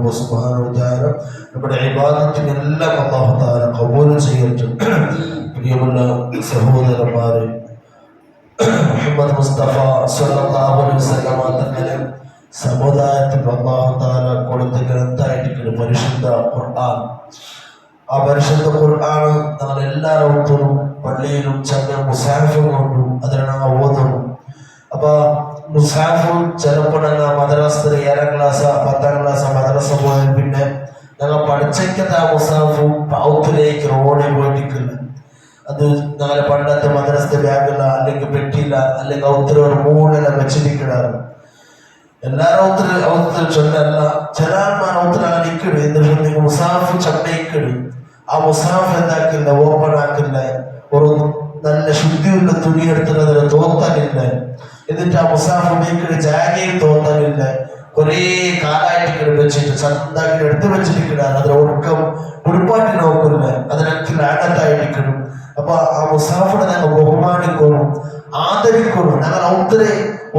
പോകുമ്പോൾ സുബ്ഹാനഹു വ തആല നമ്മുടെ ഇബാദത്തിനെല്ലാം അല്ലാഹു തആല ഖബൂൽ ചെയ്യട്ടെ. പ്രിയമുള്ള സഹോദരന്മാരെ, മുഹമ്മദ് മുസ്തഫ സ്വല്ലല്ലാഹു അലൈഹി വസല്ലം തങ്ങളുടെ സമുദായത്തിൽ അല്ലാഹു തആല കൊടുത്ത ഗ്രന്ഥമായിട്ട് പരിശുദ്ധ ഖുർആൻ. ആ പരിശുദ്ധ ഖുർആൻ ഞങ്ങൾ എല്ലാവരും പള്ളിയിലും ചെന്ന മുസാഫും കൊണ്ടു അതിനാണ് ഓതുന്നു. അപ്പൊ മുസാഫും ചിലപ്പോൾ ഞങ്ങൾ മദ്രസ 7ാം ക്ലാസ് 10ാം ക്ലാസ് മദ്രസ പോയാൽ പിന്നെ ഞങ്ങൾ പഠിച്ചേക്കത്തെ ആ മുസാഫു പൗത്തിലേക്ക് റോഡിൽ പോയിട്ടില്ല. അത് ഞങ്ങളെ പണ്ടത്തെ മദ്രസ ബാഗില്ല, അല്ലെങ്കിൽ പെട്ടിയില്ല, അല്ലെങ്കിൽ ഒത്തിരി ഒരു മൂന്നില വെച്ചിരിക്കണാറ്. എല്ലാരും ഒത്തിരി ചൊല്ലല്ല, ചില ആൾമാർ ഒത്തിരി അങ്ങനെ ഇക്കിട്. എന്തെങ്കിലും മുസാഫ് ചമ്മയിക്കിട്. ആ മുസാഫ് എന്താക്കില്ല, ഓപ്പൺ ആക്കില്ല, ഒരു നല്ല ശുദ്ധിയുള്ള തുണി എടുത്തിട്ട് അതിന് തോത്താനില്ല. എന്നിട്ട് ആ മുസാഫ് മേക്കിട് ജാഗയും തോത്താനില്ല. കുറേ കാലായിട്ട് വെച്ചിട്ട് ചന്താക്കി എടുത്തു വെച്ചിരിക്കണാണ്. അതിന് ഒടുക്കം ഉടുപ്പാട്ടി നോക്കില്ല, അതിനൊക്കെ ലാനത്തായിരിക്കണം. അപ്പൊ ആ മുസാഫിനെ ഞങ്ങൾ ബഹുമാനിക്കണം, ആദരിക്കണം. ഞങ്ങൾ ഒത്തിരി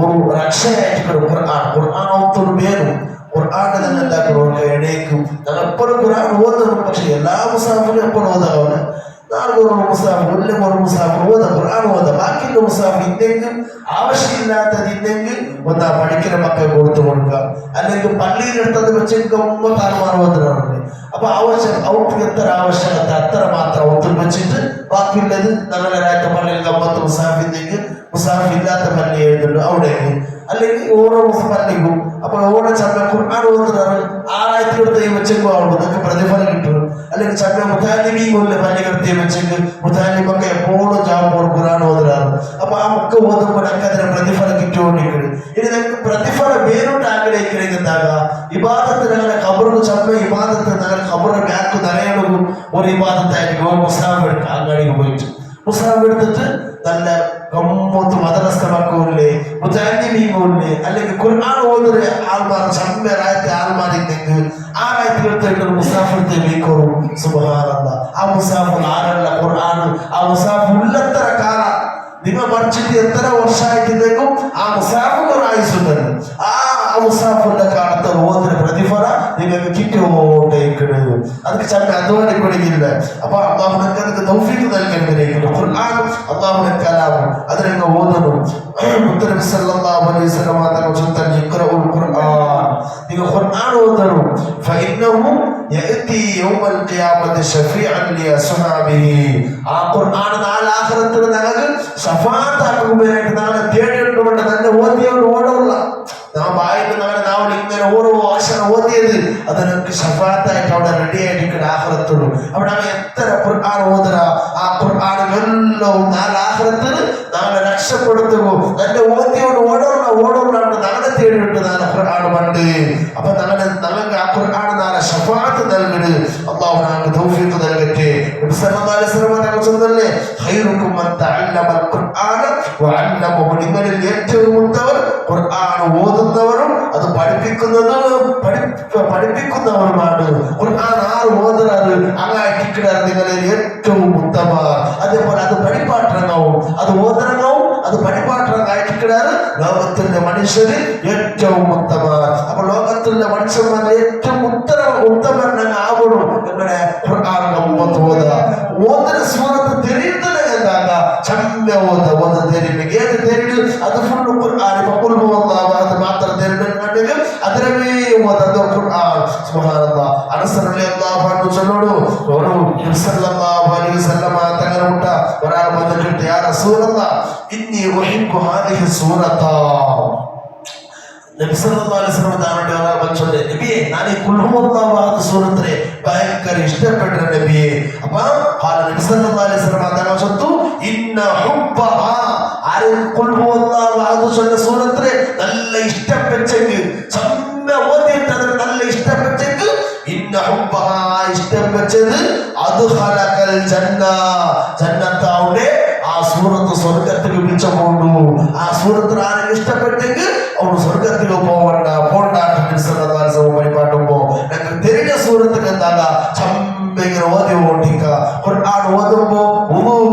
ഒരു രക്ഷയായിരിക്കണം. ഖുർആൻ ഒത്തിരി പേരും ഖുർആാനെ തന്നെ എന്താക്കണം, എണീക്കും. ഞങ്ങൾ എപ്പോഴും ഖുർആൻ ഓതണം. പക്ഷെ എല്ലാ മുസാഫിനും എപ്പോഴും ഓതാവണം. 4 മുസാഫ്, 1 മുസാഫ് ഓതാം, ഖുർആൻ ഓതാം. ബാക്കിയുള്ള മുസാഫ് ഇല്ലെങ്കിൽ ആവശ്യമില്ലാത്തത് ഇല്ലെങ്കിൽ ഒന്നാ പഠിക്കുന്ന മക്കൾ കൊടുത്തു കൊടുക്കുക, അല്ലെങ്കിൽ പള്ളിയിലെടുത്തത് വെച്ച് ഉമ്മത്താൽമാർ ഓതുന്നുണ്ട്. അപ്പൊ ആവശ്യം അവർക്ക് എത്ര ആവശ്യകത അത്ര മാത്രം ഒത്തും വെച്ചിട്ട് ബാക്കിയുള്ളത് ഞങ്ങളുടെ രാജ്യത്തെ പള്ളിയിൽ 50 മുസാഫ് ഇല്ലെങ്കിൽ മുസാഫ് ഇല്ലാത്ത പള്ളി എഴുതുന്നുണ്ട് അവിടേക്ക്, അല്ലെങ്കിൽ ഓരോ പള്ളിക്കും. അപ്പോൾ ഓരോ ചമ്മ ഖുർആൻ ഓതുന്നത് 6000 എടുത്ത് വെച്ചെങ്കിൽ ആവുള്ളൂ, നിങ്ങൾക്ക് പ്രതിഫലം കിട്ടും. അല്ലെങ്കിൽ ചമ്മ മുതാലിമീമില്ല പള്ളി കൃത്യം വെച്ചെങ്കിൽ മുതാലിമൊക്കെ എപ്പോഴും ജാമ്പോൾ ഖുർആൻ ഓതുന്നത്. അപ്പൊ ആ മുക്ക ഓതുമ്പോൾ ഞങ്ങൾക്ക് അതിന് പ്രതിഫലം കിട്ടുകൊണ്ടിരിക്കുന്നത്. ഇനി ഞങ്ങൾക്ക് പ്രതിഫലം വേറൊട്ട് ആഗ്രഹിക്കണമെങ്കിൽ എന്താകുക, ഇബാദത്ത് ഞങ്ങളുടെ ഖബറിന് ചമ്മ ഇബാദത്ത് ഞങ്ങളുടെ ഖബറിന് ബാക്ക് നിറയണം. ഒരു ഇബാദത്തായിരിക്കും മുസാഫ് എടുക്കുക. അങ്ങാടിക്ക് പോയിട്ട് മുസാഫ് എടുത്തിട്ട് നല്ല ഗമ്മത്ത് മദ്രസ മക്കളില്ലേ, മുജാഹിദീങ്ങളില്ലേ, അല്ലെങ്കിൽ ഖുർആൻ ഓതുന്ന ആൾമാർ ചമ്മരായത്തെ ആൾമാരില്ലെങ്കിൽ ആ രാജ്യത്തെ മുസാഫിത്തെ വീക്കോറും. സുബ്ഹാനല്ലാഹ്, ആ മുസാഫ് ആരല്ല ഖുർആൻ. ആ മുസാഫ് ഉള്ളത്ര കാലം നിങ്ങൾ പഠിച്ചിട്ട് എത്ര വർഷമായിട്ടുണ്ടെങ്കിലും ആ മുസാഫ് ഒരു ആയുസുണ്ടല്ലോ. ആ മുസാഫിന്റെ കാലത്ത് ഓതിന് പ്രതിഫല നിങ്ങൾക്ക് കിട്ടിയോണ്ടേക്കുന്നത്. അതൊക്കെ ചമ്മ അതുകൊണ്ട് പഠിക്കില്ല. അപ്പൊ അള്ളാഹു നിങ്ങൾക്ക് തൗഫീഖ് നൽകേണ്ടിയിരിക്കുന്നു. ഖുർആൻ അള്ളാഹുവിന്റെ കലാം, അതിനെ ഓതണം. മുത്തനബി സല്ലല്ലാഹു അലൈഹി വസല്ലം തങ്ങൾ ചൊല്ലി ഇഖ്റഉൽ ഖുർആൻ, നിങ്ങൾ ഖുർആൻ ഓതണം. ഫഇന്നഹു യഅതി യൗമൽ ഖിയാമത്തി ശഫീഅൻ ലി അസ്ഹാബിഹി. ആ ഖുർആൻ നാളെ ആഖിറത്തിൽ നിങ്ങൾക്ക് ശഫാഅത്ത് ആക്കുവാനായിട്ട് നാളെ തേടിയിട്ടുണ്ട്. തന്നെ ഓതിയോട് ഓടല്ല, നാം വായിട്ട് നാളെ നാവിൽ ഇങ്ങനെ ഓരോ അക്ഷരം ഓതിയത് അത് നമുക്ക് ശഫാഅത്തായിട്ട് അവിടെ റെഡി ആയിട്ട് ആഖിറത്തുള്ളൂ. അവിടെ എത്ര ഖുർആൻ ഓതറ, ആ ഖുർആൻ എല്ലാം നാളെ ആഖിറത്തിൽ നാളെ രക്ഷപ്പെടുത്തുമോ. തന്റെ ഓതിയോട് ഓടോടാണ് നാളെ തേടിയിട്ട് നാളെ ഖുർആൻ പണ്ട്. അപ്പൊ ഞങ്ങൾക്ക് ആ ഖുർആൻ നാളെ ശഫാഅത്ത് നൽകരുത്. അള്ളാഹു ഞങ്ങൾക്ക് തൗഫീഖ് നൽകട്ടെ. നബി സല്ലല്ലാഹു അലൈഹി വസല്ലം തങ്ങൾ ചൊല്ലുന്നല്ലേ, ഖൈറുക്കും മൻ തഅല്ലമൽ ഖുർആന വഅല്ലമഹു. നിങ്ങളിൽ ഏറ്റവും ഉത്തമർ ഖുർആൻ ഓതുന്നവരും അത് പഠിപ്പിക്കുന്നവരുമാണ്. ഖുർആൻ ആറ് ഓതുന്നത് അങ്ങായിട്ടിക്കിടാറ് നിങ്ങളിൽ ഏറ്റവും ഉത്തമർ. അതേപോലെ അത് പഠിപ്പാട്ടിറങ്ങാവും, അത് ഓതരങ്ങാവും, അത് പഠിപ്പാട്ടിറങ്ങായിട്ടിക്കിടാറ് ലോകത്തിന്റെ മനുഷ്യരിൽ ഏറ്റവും ഉത്തമർ. അപ്പൊ ലോകത്തിലെ മനുഷ്യന്മാരിൽ ഏറ്റവും ഉത്തമരനെ ആവണം. നിങ്ങളുടെ ഖുർആൻ ഓതുന്ന സൂറത്ത് തെരിയുന്നത് എന്താ ചമ്മ ഓത തെരിയുന്നെങ്കിൽ ഏത് തെരിഞ്ഞു അത് ഫുള്ള് ഖുർആൻ. അത് മാത്രം തെരിഞ്ഞെങ്കിൽ അതിനെ ഓതത് ഖുർആൻ. സുബ്ഹാനല്ലാഹ്. അനസ് റളിയല്ലാഹു അൻഹു ചൊല്ലുന്നു, ഒരു നബി സല്ലല്ലാഹു അലൈഹി വസല്ലം തങ്ങളുടെ മുട്ട ഒരാൾ വന്നിട്ട് യാ റസൂലല്ലാഹ് ഇന്നി ഉഹിബ്ബു ഹാദിഹി സൂറത. നബി സല്ലല്ലാഹു അലൈഹി വസല്ലം തങ്ങളുടെ ഒരാൾ വന്നിട്ട് നബിയെ ഞാൻ ഈ ഖുൽ ഹുവല്ലാഹു അഹദ് സൂറത്തിനെ ഭയങ്കര ഇഷ്ടപ്പെട്ട നബിയെ. അപ്പൊ നബി സല്ലല്ലാഹു അലൈഹി വസല്ലം തങ്ങൾ ചൊല്ലുന്നു ഇന്ന ഹുബ്ബഹാ, ആരും ഖുൽ ഹുവല്ലാഹു അഹദ് ചൊല്ലുന്ന സൂറത്തിനെ നല്ല ഇഷ്ടപ്പെട്ടെങ്കിൽ ചമ്മ ഓതിയിട്ട് അതിന് നല്ല ഇഷ്ടപ്പെട്ടെങ്കിൽ ഇന്ന ഹുബ്ബഹാ ഇഷ്ടപ്പെട്ടത് അദ്ഖലകൽ ജന്ന, ജന്നത്താവുടെ ആ സൂറത്ത് സ്വർഗത്തിൽ വിളിച്ചു കൊണ്ടു. ആ സൂറത്തിൽ ആരും ഇഷ്ടപ്പെട്ടെങ്കിൽ അവന് സ്വർഗത്തിൽ പരിപാടുമ്പോ ഞങ്ങൾ തെരിഞ്ഞ സൂറത്തിൽ എന്താ ചമ്മിങ്ങനെ ഓതി ഓട്ടിക്ക. ഖുർആൻ ഓതുമ്പോ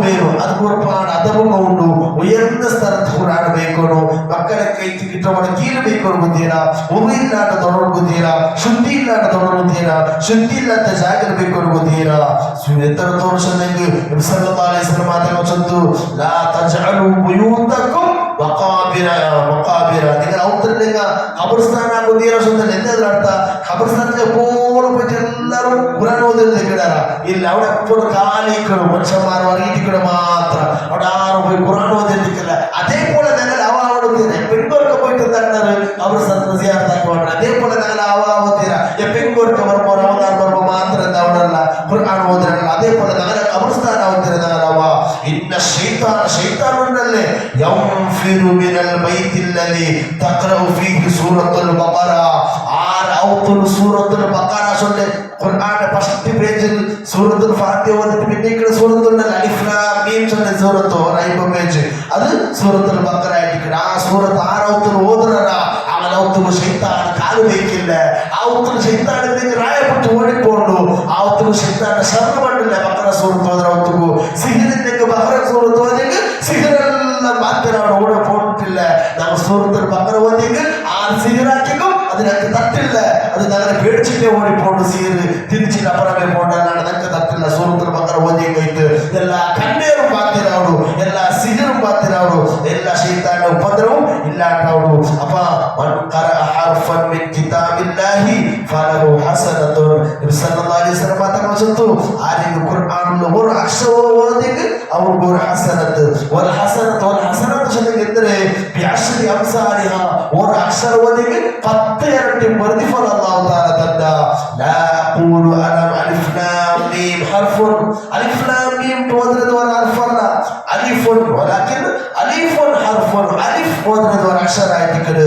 പേരും അത് ഒരുപാട് അതവുണ്ട്. ഉയർന്ന സ്ഥലത്ത് ഖുർആൻ വെക്കണു. മക്കളെ കയറ്റി കിട്ടണം, കീഴ് ಬೇಕೊಳ್ಗುತ್ತೀರಾ, ಉರು ಇಲ್ಲಾಂಡ ತೊಡಗುತ್ತೀರಾ, ಶುದ್ಧಿ ಇಲ್ಲಾಂಡ ತೊಡಗುತ್ತೀರಾ, ಶುದ್ಧಿ ಇಲ್ಲಂತ ಜಾಗರ ಬೇಕೊಳ್ಗುತ್ತೀರಾ. ಎತ್ತರ ತೋರಿಸದಂಗೆ ಸಲ್ಲಲ್ಲಾಹು ಅಲೈಹಿ ವಸಲ್ಲಂ ಮಾತನ್ನು ಲಾ ತಜ್ಅಲು ಬುಯೂತಕುಂ ಮಕಾಬಿರ. നിങ്ങൾ ഔത്തരലിംഗ ഖബർസ്ഥാൻ ആകുന്നീര സ്വന്തം എന്താ അർത്ഥ? ഖബർസ്ഥാനിലെ എപ്പോഴും പോയിട്ട് എല്ലാവരും ഖുർആൻ ഓതുന്നത് കേടാറാ ഇല്ല. അവിടെ എപ്പോഴും കാലിക്കണം, മനുഷ്യന്മാർ അറിയിക്കണം മാത്രം. അവിടെ ആരും പോയി ഖുർആൻ ഓതിരിക്കില്ല. അതേപോലെ ഞങ്ങൾ പെൺകോർക്ക് പോയിട്ട് എന്താണ് ഖബർസ്ഥാനത്ത് സിയാറത്താക്കി വേണം. അതേപോലെ ഞങ്ങൾ ആവാത്തീര പെൺകോർക്ക് വരുമ്പോൾ റമദാൻ വരുമ്പോൾ മാത്രം എന്താ അവിടെ അല്ല ഖുർആൻ ഓതിരല്ല. അതേപോലെ ഞങ്ങളെ ഖബർസ്ഥാൻ ആവത്തിര ഞങ്ങളാവാ. ഇന്ന ശൈത്താൻ ഉണ്ടല്ലേ യൻഫിറു മിനൽ ബൈത്തില്ലദി തഖറഉ ഫീഹി സൂറത്തുൽ ബഖറ. ആർ ഔത്തുൽ സൂറത്തുൽ ബഖറ ചൊല്ലെ ഖുർആന്റെ ഫസ്റ്റ് പേജിൽ സൂറത്തുൽ ഫാത്തിഹ വന്നിട്ട് പിന്നെ സൂറത്തുൽ അലിഫ് ലാം മീം ചൊല്ലെ സൂറത്ത് റൈബ പേജ് അത് സൂറത്തുൽ ബഖറ ആയിരിക്കും. ആ സൂറത്ത് ആറൗത്തുൽ ഓതുററാ അവനൗത്തുൽ ശൈത്താൻ കാല് വയ്ക്കില്ല. ആ ഔത്തുൽ ശൈത്താനിലേക്ക് രായപ്പെട്ട് ഓടിപ്പോണ്ടു. ആ ഔത്തുൽ ശൈത്താന്റെ ശർമ്മ പണ്ടില്ല ബഖറ സൂറത്ത് ഓതുറൗത്തുകു. സിഹിറിലേക്ക് ബഖറ സൂറത്ത് ഓതിക്ക് സിഹിറെല്ലാം മാറ്റനാണ് ഓടെ പോയിട്ടില്ല. നമ്മൾ സൂറത്തുൽ ബഖറ ഓതിക്ക് ആര് സിഹിറാക്കിക്കും അതിനൊക്കെ തട്ടില്ല. അത് ഞങ്ങളെ പേടിച്ചിട്ടേ ഓടിപ്പോണ്ട്. സീറ് തിരിച്ചിട്ട് അപ്പുറമേ പോണ്ടല്ലാണ്ട് ഞങ്ങൾക്ക് തട്ടില്ല. സൂറത്തുൽ ബഖറ ഓതി കഴിഞ്ഞിട്ട് എല്ലാ കണ്ണീറും ബാത്തിനാവു, എല്ലാ സിഹിറും ബാത്തിനാവു, എല്ലാ ശൈത്താന്റെ ഉപദ്രവവും ഇല്ലാണ്ടാവു. അപ്പൊ ഹർഫൻ മിൻ കിതാബില്ലാഹി ഫലഹു ഹസനത്തുൻ. നബി സല്ലല്ലാഹു അലൈഹി വസല്ലം പറഞ്ഞു ആരെങ്കിലും ഖുർആനിൽ ഒരു അക്ഷരം ഓതിക്ക് അവർക്ക് ഒരു ഹസനത്ത്. വൽ ഹസനത്ത് ചൊല്ലിದ್ರೆ ബിഅശ്രി അംസാലിഹ. ഒരു അക്ഷരം ഓതിക്ക് 10 ഇരട്ടി പ്രതിഫലം അല്ലാഹു തആല തന്ന. ലാ ഖൂലു അലം അലിഫ് ലാം മീം ഹർഫുൻ. അലിഫ് ലാം മീം ഓതുന്നത് ഒരു ഹർഫല്ല, അലിഫുൻ. വലാകിൻ അലിഫുൻ ഹർഫുൻ. അലിഫ് ഓതുന്നത് ഒരു അക്ഷരമായിരിക്കും.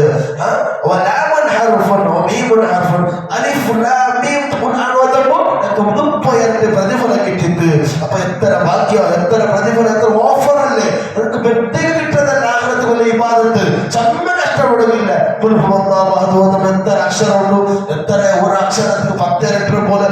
വലാമൻ ഹർഫുൻ വമീമുൻ ഹർഫുൻ. അലിഫ് ലാം മീം ഖുർആൻ ഓതുമ്പോൾ നമുക്ക് 30 ഇരട്ടി പ്രതിഫലം കിട്ടിയിട്ട്. അപ്പൊ എത്ര ഭാഗ്യം, എത്ര പ്രതിഫലം, എത്ര ഓഫർ അല്ലേ. നമുക്ക് വെട്ടി കിട്ടുന്നതല്ല ആഖിറത്ത് പോലെ ഇബാദത്ത്. ചമ്മ കഷ്ടപ്പെടുന്നില്ല. എത്ര അക്ഷരമുള്ളൂ, എത്ര ഒരു അക്ഷരത്തിന് 10 ഇരട്ടി പോലെ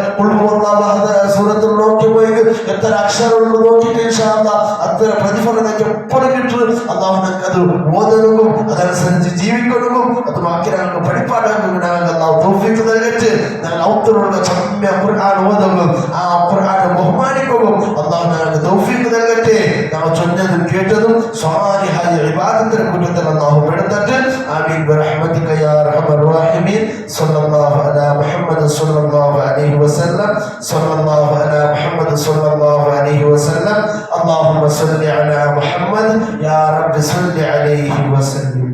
സൂറത്തിൽ നോക്കി പോയി എത്ര അക്ഷരമുള്ളൂ നോക്കിയിട്ട് ഇൻഷാ അല്ലാഹ് അത്ര പ്രതിഫലം എപ്പോഴും കിട്ടും. അല്ലാഹു നമുക്ക് അത് ഓതലും അതനുസരിച്ച് ജീവിക്കണം. അത് ബാക്കി ഞങ്ങൾക്ക് പഠിപ്പാടാക്കും. അല്ലാഹു തൗഫീഖ് നൽകട്ടെ. ഞങ്ങൾ ഔത്തറുള്ള ചമ്യ ഖുർആൻ ഓതും, ആ ഖുർആനെ ബഹുമാനിക്കും. അല്ലാഹു ഞങ്ങൾക്ക് തൗഫീഖ് നൽകട്ടെ. ഞങ്ങൾ ചൊന്നതും കേട്ടതും സ്വാലിഹായ ഇബാദത്തിന്റെ കൂട്ടത്തിൽ അല്ലാഹു പെടുത്തട്ടെ. ആമീൻ ബിറഹ്മതിക യാ അർഹമർ റഹീമീൻ. സല്ലല്ലാഹു അലാ മുഹമ്മദ് സല്ലല്ലാഹു അലൈഹി വസല്ലം. സല്ലല്ലാഹു അലാ മുഹമ്മദ് സല്ലല്ലാഹു അലൈഹി വസല്ലം. അല്ലാഹുമ്മ സല്ലി അലാ മുഹമ്മദ് യാ റബ്ബി സല്ലി അലൈഹി വസല്ലം.